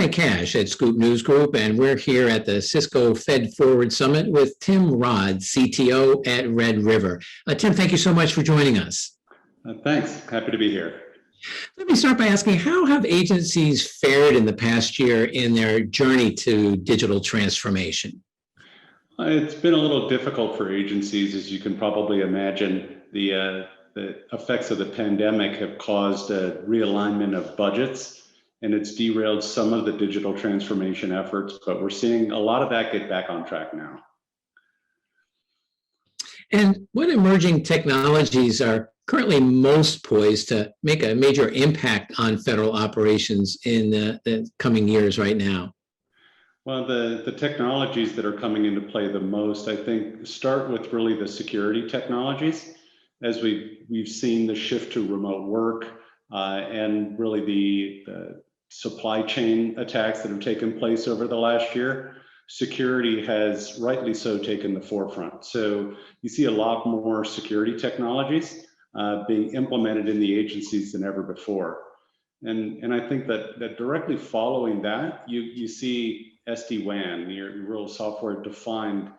Mike Cash at Scoop News Group, and we're here at the Cisco Fed FWD Summit with Tim Rod, CTO at Red River. Tim, thank you so much for joining us. Thanks. Happy to be here. Let me start by asking, how have agencies fared in the past year in their journey to digital transformation? It's been a little difficult for agencies, as you can probably imagine. The effects of the pandemic have caused a realignment of budgets, and it's derailed some of the digital transformation efforts, but we're seeing a lot of that get back on track now. And what emerging technologies are currently most poised to make a major impact on federal operations in the coming years right now? Well, the technologies that are coming into play the most, I think, start with really the security technologies. As we've seen the shift to remote work and really the supply chain attacks that have taken place over the last year, security has rightly so taken the forefront. So you see a lot more security technologies being implemented in the agencies than ever before. And I think that directly following that, you see SD-WAN, your real software defined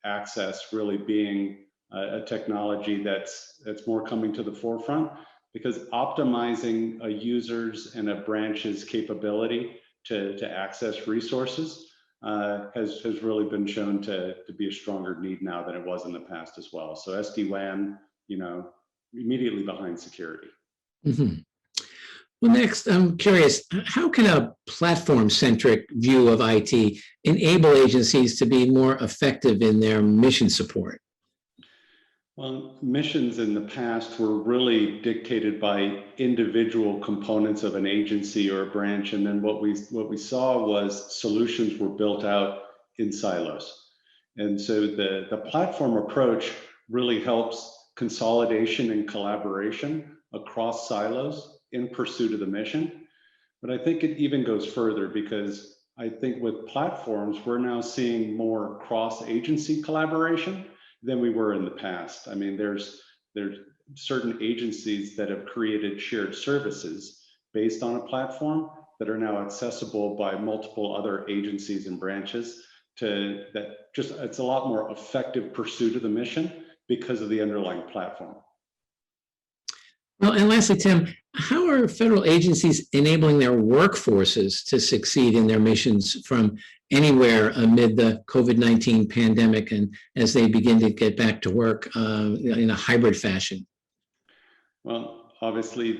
access, really being a technology that's more coming to the forefront, because optimizing a user's and a branch's capability to access resources has really been shown to be a stronger need now than it was in the past as well. So SD-WAN, immediately behind security. Mm-hmm. Well, next, I'm curious, how can a platform-centric view of IT enable agencies to be more effective in their mission support? Well, missions in the past were really dictated by individual components of an agency or a branch, and then what we saw was solutions were built out in silos. And so the platform approach really helps consolidation and collaboration across silos in pursuit of the mission. But I think it even goes further, because I think with platforms, we're now seeing more cross-agency collaboration than we were in the past. I mean, there's certain agencies that have created shared services based on a platform that are now accessible by multiple other agencies and branches. It's a lot more effective pursuit of the mission because of the underlying platform. Well, and lastly, Tim, how are federal agencies enabling their workforces to succeed in their missions from anywhere amid the COVID-19 pandemic and as they begin to get back to work in a hybrid fashion? Well, obviously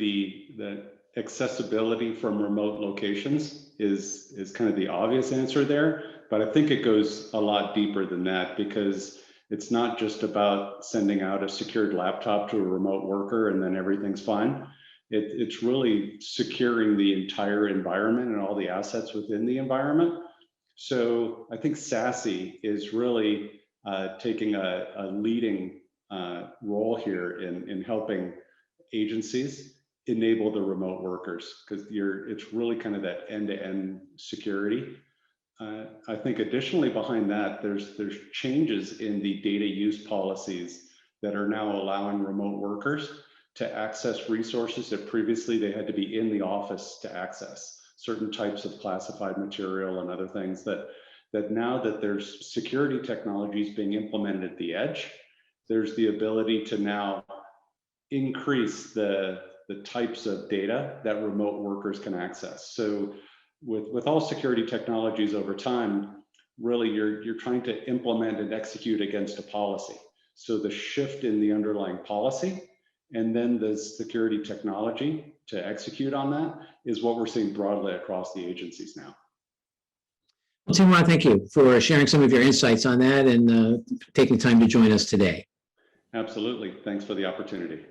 the accessibility from remote locations is kind of the obvious answer there, but I think it goes a lot deeper than that, because it's not just about sending out a secured laptop to a remote worker and then everything's fine. It's really securing the entire environment and all the assets within the environment. So I think SASE is really taking a leading role here in helping agencies enable the remote workers, because it's really kind of that end-to-end security. I think additionally behind that, there's changes in the data use policies that are now allowing remote workers to access resources that previously they had to be in the office to access, certain types of classified material and other things that now that there's security technologies being implemented at the edge, there's the ability to now increase the types of data that remote workers can access. So with all security technologies over time, really you're trying to implement and execute against a policy. So the shift in the underlying policy and then the security technology to execute on that is what we're seeing broadly across the agencies now. Well, Tim Rod, thank you for sharing some of your insights on that and taking time to join us today. Absolutely. Thanks for the opportunity.